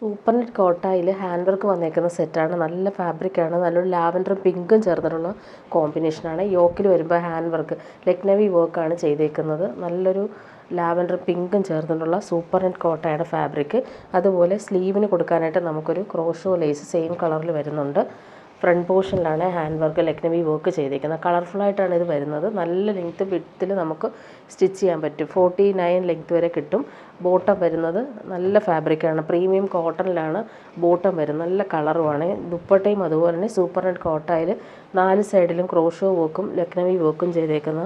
Super net കോട്ടയിൽ hand work വന്നേക്കുന്ന സെറ്റാണ്. നല്ല ഫാബ്രിക്കാണ്. നല്ലൊരു ലാവൻഡറും പിങ്കും ചേർന്നിട്ടുള്ള കോമ്പിനേഷനാണ്. യോക്കിൽ വരുമ്പോൾ ഹാൻഡ് വർക്ക് ലക്നവി വർക്കാണ് ചെയ്തേക്കുന്നത്. നല്ലൊരു ലാവൻഡർ പിങ്കും ചേർന്നിട്ടുള്ള സൂപ്പർ നെറ്റ് കോട്ടയാണ് ഫാബ്രിക്. അതുപോലെ സ്ലീവിന് കൊടുക്കാനായിട്ട് നമുക്കൊരു ക്രോഷോ ലേസ് സെയിം കളറിൽ വരുന്നുണ്ട്. ഫ്രണ്ട് പോർഷനിലാണ് ഹാൻഡ് വർക്ക് ലക്നവി വർക്ക് ചെയ്തേക്കുന്നത്. കളർഫുള്ളായിട്ടാണ് ഇത് വരുന്നത്. നല്ല ലെങ്ത്ത് വിഡ്ത്തിൽ നമുക്ക് സ്റ്റിച്ച് ചെയ്യാൻ പറ്റും. 49 ലെങ്ത്ത് വരെ കിട്ടും. ബോട്ടം വരുന്നത് നല്ല ഫാബ്രിക്കാണ്. പ്രീമിയം കോട്ടണിലാണ് ബോട്ടം വരുന്നത്. നല്ല കളറുമാണ്. ദുപ്പട്ടയും അതുപോലെ തന്നെ സൂപ്പർ നെറ്റ് കോട്ടയിൽ 4 സൈഡിലും ക്രോഷോ വർക്കും ലക്നവി വർക്കും ചെയ്തേക്കുന്ന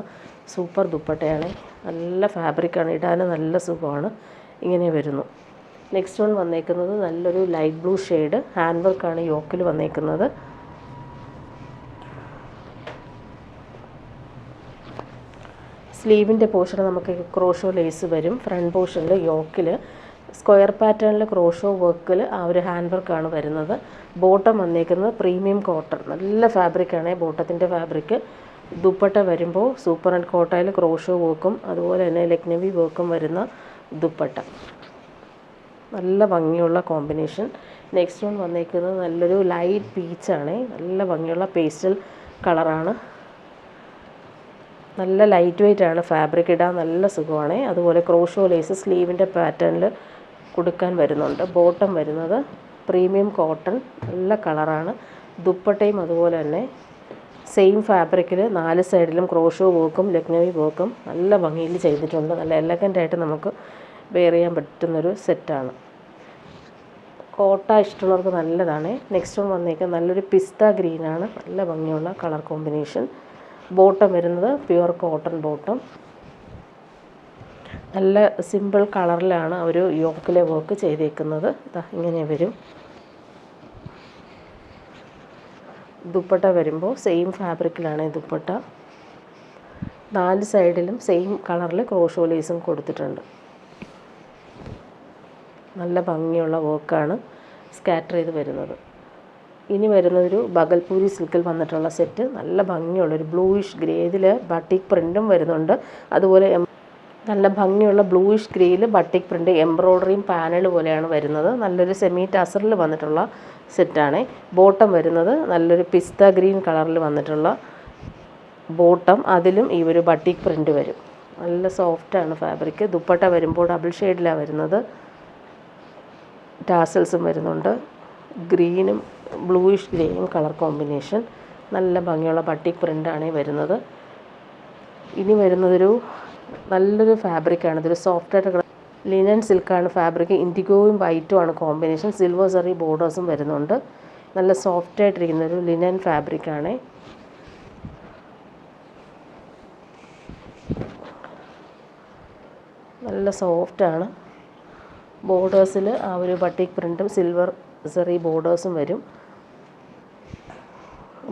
സൂപ്പർ ദുപ്പട്ടയാണ്. നല്ല ഫാബ്രിക്കാണ്. ഇടാൻ നല്ല സുഖമാണ്. ഇങ്ങനെ വരുന്നു. നെക്സ്റ്റ് വൺ വന്നേക്കുന്നത് നല്ലൊരു ലൈറ്റ് ബ്ലൂ ഷെയ്ഡ് ഹാൻഡ് വർക്കാണ് യോക്കിൽ വന്നേക്കുന്നത്. സ്ലീവിൻ്റെ പോർഷൻ നമുക്ക് ക്രോഷോ ലേസ് വരും. ഫ്രണ്ട് പോർഷനിൽ യോക്കിൽ സ്ക്വയർ പാറ്റേണിൽ ക്രോഷോ വർക്കിൽ ആ ഒരു ഹാൻഡ് വർക്കാണ് വരുന്നത്. ബോട്ടം വന്നേക്കുന്നത് പ്രീമിയം കോട്ടൺ. നല്ല ഫാബ്രിക്കാണ് ബോട്ടത്തിൻ്റെ ഫാബ്രിക്. ദുപ്പട്ട വരുമ്പോൾ സൂപ്പർ നെറ്റ് കോട്ടയിൽ ക്രോഷോ വർക്കും അതുപോലെ തന്നെ ലക്നവി വർക്കും വരുന്ന ദുപ്പട്ട. നല്ല ഭംഗിയുള്ള കോമ്പിനേഷൻ. നെക്സ്റ്റ് വൺ വന്നേക്കുന്നത് നല്ലൊരു ലൈറ്റ് പീച്ചാണ്. നല്ല ഭംഗിയുള്ള പേസ്റ്റൽ കളറാണ്. നല്ല ലൈറ്റ് വെയ്റ്റ് ആണ്. ഫാബ്രിക് ഇടാൻ നല്ല സുഖമാണ്. അതുപോലെ ക്രോഷോ ലേസ് സ്ലീവിൻ്റെ പാറ്റേണിൽ കൊടുക്കാൻ വരുന്നുണ്ട്. ബോട്ടം വരുന്നത് പ്രീമിയം കോട്ടൺ. നല്ല കളറാണ്. ദുപ്പട്ടയും അതുപോലെ തന്നെ സെയിം ഫാബ്രിക്കിൽ 4 സൈഡിലും ക്രോഷോ വർക്കും ലക്നവി വർക്കും നല്ല ഭംഗിയിൽ ചെയ്തിട്ടുണ്ട്. നല്ല എലഗൻ്റായിട്ട് നമുക്ക് വെയർ ചെയ്യാൻ പറ്റുന്നൊരു സെറ്റാണ്. കോട്ട ഇഷ്ടമുള്ളവർക്ക് നല്ലതാണ്. നെക്സ്റ്റ് വൺ വന്നേക്കുക നല്ലൊരു പിസ്ത ഗ്രീനാണ്. നല്ല ഭംഗിയുള്ള കളർ കോമ്പിനേഷൻ. ബോട്ടം വരുന്നത് പ്യുവർ കോട്ടൺ ബോട്ടം. നല്ല സിമ്പിൾ കളറിലാണ് ഒരു യോക്കിലെ വർക്ക് ചെയ്തേക്കുന്നത്. ഇങ്ങനെ വരും. ദുപ്പട്ട വരുമ്പോൾ സെയിം ഫാബ്രിക്കിലാണ് ദുപ്പട്ട. 4 സൈഡിലും സെയിം കളറിൽ ക്രോഷോ ലേസും കൊടുത്തിട്ടുണ്ട്. നല്ല ഭംഗിയുള്ള വർക്കാണ് സ്കാറ്റർ ചെയ്ത് വരുന്നത്. ഇനി വരുന്നതൊരു ബഗൽപൂരി സിൽക്കിൽ വന്നിട്ടുള്ള സെറ്റ്. നല്ല ഭംഗിയുള്ളൊരു ബ്ലൂയിഷ് ഗ്രേ. ഇതിൽ ബട്ടിക് പ്രിൻറ്റും വരുന്നുണ്ട്. അതുപോലെ നല്ല ഭംഗിയുള്ള ബ്ലൂയിഷ് ഗ്രേയിൽ ബട്ടിക് പ്രിൻറ്റ് എംബ്രോയ്ഡറിയും പാനൽ പോലെയാണ് വരുന്നത്. നല്ലൊരു സെമി ടസറിൽ വന്നിട്ടുള്ള സെറ്റാണ്. ബോട്ടം വരുന്നത് നല്ലൊരു പിസ്ത ഗ്രീൻ കളറിൽ വന്നിട്ടുള്ള ബോട്ടം. അതിലും ഈ ഒരു ബട്ടിക് പ്രിൻറ്റ് വരും. നല്ല സോഫ്റ്റാണ് ഫാബ്രിക്. ദുപ്പട്ട വരുമ്പോൾ ഡബിൾ ഷെയ്ഡിലാണ് വരുന്നത്. ടാസൽസും വരുന്നുണ്ട്. ഗ്രീനും ബ്ലൂയിഷ് ഗ്രേയും കളർ കോമ്പിനേഷൻ. നല്ല ഭംഗിയുള്ള ബട്ടിക് പ്രിൻ്റാണ് വരുന്നത്. ഇനി വരുന്നതൊരു നല്ലൊരു ഫാബ്രിക്കാണ്. ഇതൊരു സോഫ്റ്റായിട്ട് ലിനൻ സിൽക്കാണ് ഫാബ്രിക്. ഇൻഡിഗോയും വൈറ്റും ആണ് കോമ്പിനേഷൻ. സിൽവർ സെറി ബോർഡേഴ്സും വരുന്നുണ്ട്. നല്ല സോഫ്റ്റായിട്ടിരിക്കുന്നൊരു ലിനൻ ഫാബ്രിക്കാണ്. നല്ല സോഫ്റ്റാണ്. ബോർഡേഴ്സിൽ ആ ഒരു ബട്ടിക് പ്രിൻറ്റും സിൽവർ സെറി ബോർഡേഴ്സും വരും.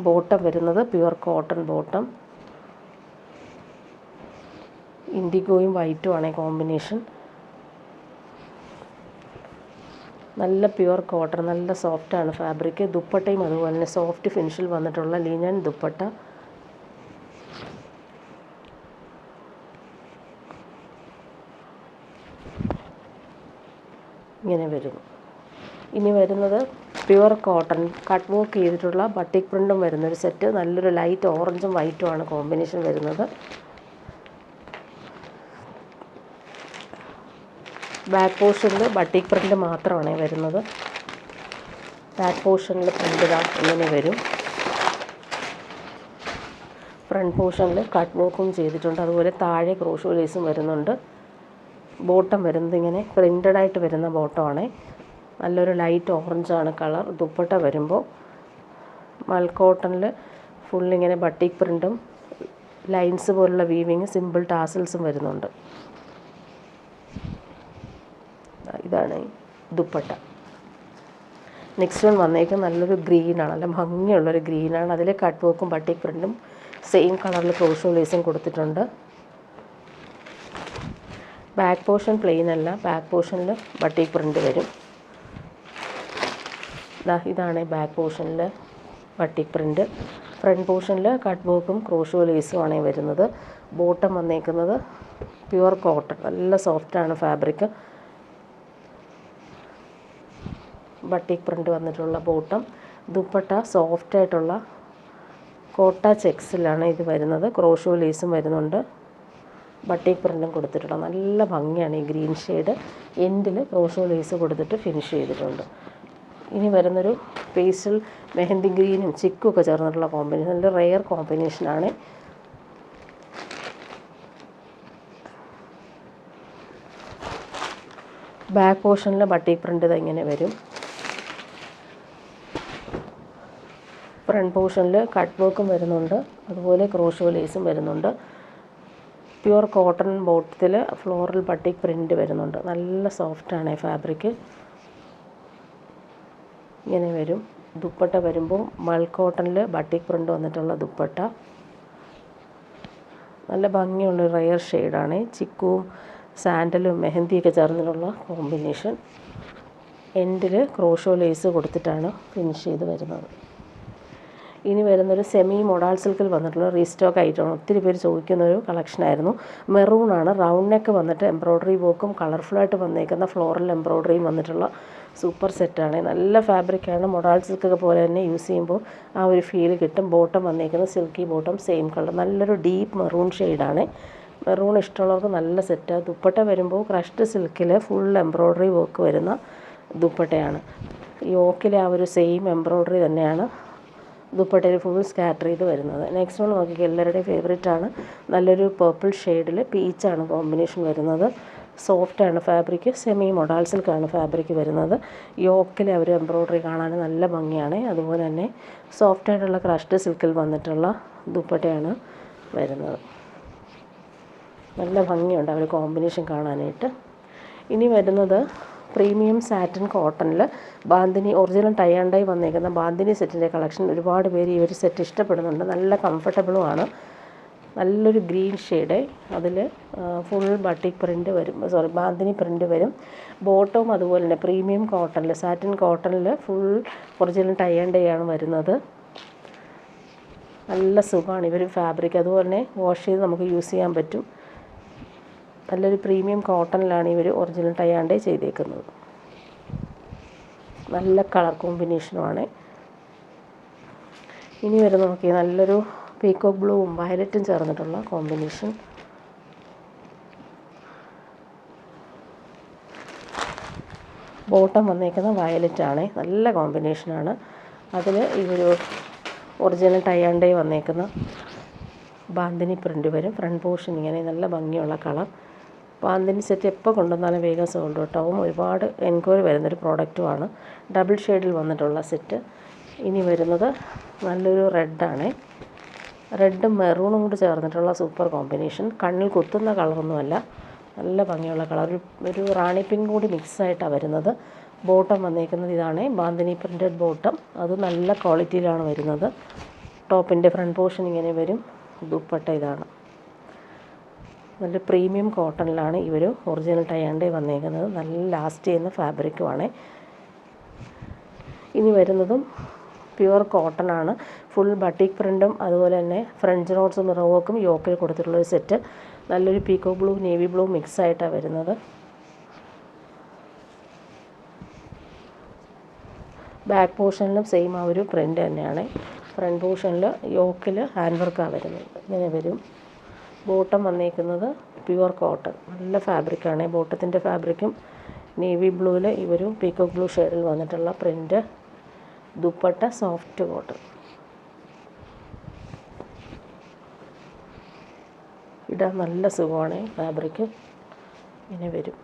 ബോട്ടം വരുന്നത് പ്യുവർ കോട്ടൺ ബോട്ടം. ഇൻഡിഗോയും വൈറ്റും ആണ് കോമ്പിനേഷൻ. നല്ല പ്യുവർ കോട്ടൺ. നല്ല സോഫ്റ്റാണ് ഫാബ്രിക്. ദുപ്പട്ടയും അതുപോലെ തന്നെ സോഫ്റ്റ് ഫിനിഷിൽ വന്നിട്ടുള്ള ലിനൻ ദുപ്പട്ട. ഇങ്ങനെ വരുന്നു. ഇനി വരുന്നത് പ്യുവർ കോട്ടൺ കട്ട് വർക്ക് ചെയ്തിട്ടുള്ള ബട്ടിക് പ്രിൻറ്റും വരുന്നൊരു സെറ്റ്. നല്ലൊരു ലൈറ്റ് ഓറഞ്ചും വൈറ്റും ആണ് കോമ്പിനേഷൻ വരുന്നത്. ബാക്ക് പോർഷനിൽ ബട്ടിക് പ്രിൻറ്റ് മാത്രമാണ് വരുന്നത്. ബാക്ക് പോർഷനിൽ പ്രിൻറ്റ് ഇങ്ങനെ വരും. ഫ്രണ്ട് പോർഷനിൽ കട്ട് വർക്കും ചെയ്തിട്ടുണ്ട്. അതുപോലെ താഴെ ക്രോഷോ ലേസും വരുന്നുണ്ട്. ബോട്ടം വരുന്നത് ഇങ്ങനെ പ്രിൻ്റഡ് ആയിട്ട് വരുന്ന ബോട്ടമാണ്. നല്ലൊരു ലൈറ്റ് ഓറഞ്ചാണ് കളർ. ദുപ്പട്ട വരുമ്പോൾ മൽക്കോട്ടണിൽ ഫുള്ളിങ്ങനെ ബട്ടിക് പ്രിൻറ്റും ലൈൻസ് പോലുള്ള വീവിങ് സിമ്പിൾ ടാസൽസും വരുന്നുണ്ട്. ഇതാണ് ദുപ്പട്ട. നെക്സ്റ്റ് വൺ വന്നേക്കും നല്ലൊരു ഗ്രീനാണ്. നല്ല ഭംഗിയുള്ളൊരു ഗ്രീനാണ്. അതിൽ കട്ട് വർക്കും ബട്ടിക് പ്രിൻറ്റും സെയിം കളറിൽ ക്രോഷോ ലേസും കൊടുത്തിട്ടുണ്ട്. ബാക്ക് പോർഷൻ പ്ലെയിൻ അല്ല. ബാക്ക് പോർഷനിൽ ബട്ടിക് പ്രിൻറ്റ് വരും. ഇതാണ് ബാക്ക് പോർഷനിൽ ബട്ടിക് പ്രിൻറ്റ്. ഫ്രണ്ട് പോർഷനിൽ കട്ട് വർക്കും ക്രോഷോ ലേസും ആണ് വരുന്നത്. ബോട്ടം വന്നേക്കുന്നത് പ്യുവർ കോട്ടൺ. നല്ല സോഫ്റ്റാണ് ഫാബ്രിക്. ബട്ടിക് പ്രിൻ്റ് വന്നിട്ടുള്ള ബോട്ടം. ദുപ്പട്ട സോഫ്റ്റായിട്ടുള്ള കോട്ട ചെക്സിലാണ് ഇത് വരുന്നത്. ക്രോഷോ ലേസും വരുന്നുണ്ട്. ബട്ടിക് പ്രിൻറ്റും കൊടുത്തിട്ടുണ്ട്. നല്ല ഭംഗിയാണ് ഈ ഗ്രീൻ ഷെയ്ഡ്. എൻഡിൽ ക്രോഷോ ലേസ് കൊടുത്തിട്ട് ഫിനിഷ് ചെയ്തിട്ടുണ്ട്. ഇനി വരുന്നൊരു പേസ്റ്റൽ മെഹന്തി ഗ്രീനും ചിക്കും ഒക്കെ ചേർന്നിട്ടുള്ള കോമ്പിനേഷൻ. നല്ല റെയർ കോമ്പിനേഷനാണ്. ബാക്ക് പോർഷനിൽ ബട്ടിക് പ്രിൻ്റ് ഇങ്ങനെ വരും. ഫ്രണ്ട് പോർഷനിൽ കട്ട് വർക്കും വരുന്നുണ്ട്. അതുപോലെ ക്രോഷോ ലേസും വരുന്നുണ്ട്. പ്യുവർ കോട്ടൺ ബോട്ടത്തിൽ ഫ്ലോറൽ ബട്ടിക് പ്രിൻ്റ് വരുന്നുണ്ട്. നല്ല സോഫ്റ്റാണ് ഫാബ്രിക്. ഇങ്ങനെ വരും. ദുപ്പട്ട വരുമ്പോൾ മൾ കോട്ടണിൽ ബട്ടിക് പ്രിൻ്റ് വന്നിട്ടുള്ള ദുപ്പട്ട. നല്ല ഭംഗിയുള്ള റെയർ ഷെയ്ഡാണ്. ചിക്കുവും സാൻഡലും മെഹന്തിയൊക്കെ ചേർന്നിട്ടുള്ള കോമ്പിനേഷൻ. എൻഡിൽ ക്രോഷോ ലേസ് കൊടുത്തിട്ടാണ് ഫിനിഷ് ചെയ്ത് വരുന്നത്. ഇനി വരുന്നൊരു സെമി മൊഡാൾ സിൽക്കിൽ വന്നിട്ടുള്ള റീസ്റ്റോക്ക് ഐറ്റമാണ്. ഒത്തിരി പേര് ചോദിക്കുന്നൊരു കളക്ഷനായിരുന്നു. മെറൂണാണ്. റൗണ്ട് നെക്ക് വന്നിട്ട് എംബ്രോയ്ഡറി വർക്കും കളർഫുള്ളായിട്ട് വന്നേക്കുന്ന ഫ്ലോറൽ എംബ്രോയ്ഡറിയും വന്നിട്ടുള്ള സൂപ്പർ സെറ്റാണ്. നല്ല ഫാബ്രിക്കാണ്. മൊഡാൾ സിൽക്കൊക്കെ പോലെ തന്നെ യൂസ് ചെയ്യുമ്പോൾ ആ ഒരു ഫീൽ കിട്ടും. ബോട്ടം വന്നേക്കുന്നത് സിൽക്കി ബോട്ടം, സെയിം കളർ. നല്ലൊരു ഡീപ്പ് മെറൂൺ ഷെയ്ഡാണ്. മെറൂൺ ഇഷ്ടമുള്ളവർക്ക് നല്ല സെറ്റാണ്. ദുപ്പട്ട വരുമ്പോൾ ക്രഷ്ഡ് സിൽക്കിൽ ഫുൾ എംബ്രോയ്ഡറി വർക്ക് വരുന്ന ദുപ്പട്ടയാണ്. യോക്കിലെ ആ ഒരു സെയിം എംബ്രോയ്ഡറി തന്നെയാണ് ദുപ്പട്ടയിൽ ഫുൾ സ്കാറ്റർ ചെയ്ത് വരുന്നത്. നെക്സ്റ്റ് വൺ നോക്കിയാൽ എല്ലാവരുടെയും ഫേവറേറ്റാണ്. നല്ലൊരു പർപ്പിൾ ഷെയ്ഡിൽ പീച്ചാണ് കോമ്പിനേഷൻ വരുന്നത്. സോഫ്റ്റാണ് ഫാബ്രിക്. സെമി മൊഡാൾ സിൽക്കാണ് ഫാബ്രിക് വരുന്നത്. യോക്കിൽ അവർ എംബ്രോയ്ഡറി കാണാൻ നല്ല ഭംഗിയാണ്. അതുപോലെ തന്നെ സോഫ്റ്റായിട്ടുള്ള ക്രഷ്ഡ് സിൽക്കിൽ വന്നിട്ടുള്ള ദുപ്പട്ടയാണ് വരുന്നത്. നല്ല ഭംഗിയുണ്ട് അവർ കോമ്പിനേഷൻ കാണാനായിട്ട്. ഇനി വരുന്നത് പ്രീമിയം സാറ്റിൻ കോട്ടണിൽ bandhani original tie and dye വന്നേക്കുന്ന ബാന്തിനി സെറ്റിൻ്റെ കളക്ഷൻ. ഒരുപാട് പേര് ഈ ഒരു സെറ്റ് ഇഷ്ടപ്പെടുന്നുണ്ട്. നല്ല കംഫർട്ടബിളുമാണ്. നല്ലൊരു ഗ്രീൻ ഷെയ്ഡ്. അതിൽ ഫുൾ ബട്ടിക് പ്രിൻ്റ് വരും, ബാന്തിനി പ്രിൻ്റ് വരും. ബോട്ടവും അതുപോലെ തന്നെ പ്രീമിയം കോട്ടണിൽ സാറ്റിൻ കോട്ടണിൽ full original tie and dye ആണ് വരുന്നത്. നല്ല സുഖമാണ് ഇവർ ഫാബ്രിക്. അതുപോലെ തന്നെ വാഷ് ചെയ്ത് നമുക്ക് യൂസ് ചെയ്യാൻ പറ്റും. നല്ലൊരു പ്രീമിയം കോട്ടണിലാണ് ഇവർ ഒറിജിനൽ ടൈ ആൻഡ് ഡൈ ചെയ്തേക്കുന്നത്. നല്ല കളർ കോമ്പിനേഷനുമാണ്. ഇനി വരുന്ന നോക്കി നല്ലൊരു പീക്കോക്ക് ബ്ലൂവും വയലറ്റും ചേർന്നിട്ടുള്ള കോമ്പിനേഷൻ. ബോട്ടം വന്നേക്കുന്ന വയലറ്റാണ്. നല്ല കോമ്പിനേഷനാണ്. അതിൽ ഇവർ ഒറിജിനൽ ടൈ ആൻഡ് ഡൈ വന്നേക്കുന്ന ബാന്തിനി പ്രിൻ്റ് വരും. ഫ്രണ്ട് പോർഷൻ ഇങ്ങനെ നല്ല ഭംഗിയുള്ള കളർ. ബാന്തിനി സെറ്റ് എപ്പോൾ കൊണ്ടുവന്നാലും വേഗം സോൾഡ് ഔട്ട് ആവും. ഒരുപാട് എൻക്വയറി വരുന്നൊരു പ്രോഡക്റ്റുമാണ്. ഡബിൾ ഷെയ്ഡിൽ വന്നിട്ടുള്ള സെറ്റ്. ഇനി വരുന്നത് നല്ലൊരു റെഡാണ്. റെഡും മെറൂണും കൂടി ചേർന്നിട്ടുള്ള സൂപ്പർ കോമ്പിനേഷൻ. കണ്ണിൽ കുത്തുന്ന കളറൊന്നുമല്ല, നല്ല ഭംഗിയുള്ള കളർ. ഒരു റാണി പിങ്ക് കൂടി മിക്സായിട്ടാണ് വരുന്നത്. ബോട്ടം വന്നേക്കുന്നത് ഇതാണ്, ബാന്തിനി പ്രിൻറ്റഡ് ബോട്ടം. അത് നല്ല ക്വാളിറ്റിയിലാണ് വരുന്നത്. ടോപ്പിൻ്റെ ഫ്രണ്ട് പോർഷൻ ഇങ്ങനെ വരും. ദുപ്പട്ട ഇതാണ്. നല്ല പ്രീമിയം കോട്ടണിലാണ് ഇവർ ഒറിജിനൽ ടൈ ആൻഡ് ഡൈ വന്നേക്കുന്നത്. നല്ല ലാസ്റ്റ് ചെയ്യുന്ന ഫാബ്രിക്കുമാണ്. ഇനി വരുന്നതും പ്യുവർ കോട്ടൺ ആണ്. ഫുൾ ബട്ടിക് പ്രിൻറ്റും അതുപോലെ തന്നെ ഫ്രഞ്ച് നോട്ട്സും മിറർ വർക്കും യോക്കിൽ കൊടുത്തിട്ടുള്ളൊരു സെറ്റ്. നല്ലൊരു പീക്കോ ബ്ലൂ നേവി ബ്ലൂ മിക്സ് ആയിട്ടാണ് വരുന്നത്. ബാക്ക് പോർഷനിലും സെയിം ആ ഒരു പ്രിൻ്റ് തന്നെയാണ്. ഫ്രണ്ട് പോർഷനിൽ യോക്കിൽ ഹാൻഡ് വർക്കാണ് വരുന്നത്. ഇങ്ങനെ വരും. ബോട്ടം വന്നേക്കുന്നത് പ്യുവർ കോട്ടൺ. നല്ല ഫാബ്രിക്കാണ്. ബോട്ടത്തിൻ്റെ ഫാബ്രിക്കും നേവി ബ്ലൂവിൽ ഇവരും പീക്കോ ബ്ലൂ ഷെയ്ഡിൽ വന്നിട്ടുള്ള പ്രിൻ്റ്. Dupatta soft cotton. ഇടാൻ നല്ല സുഖമാണ് ഫാബ്രിക്ക്. ഇങ്ങനെ വരും.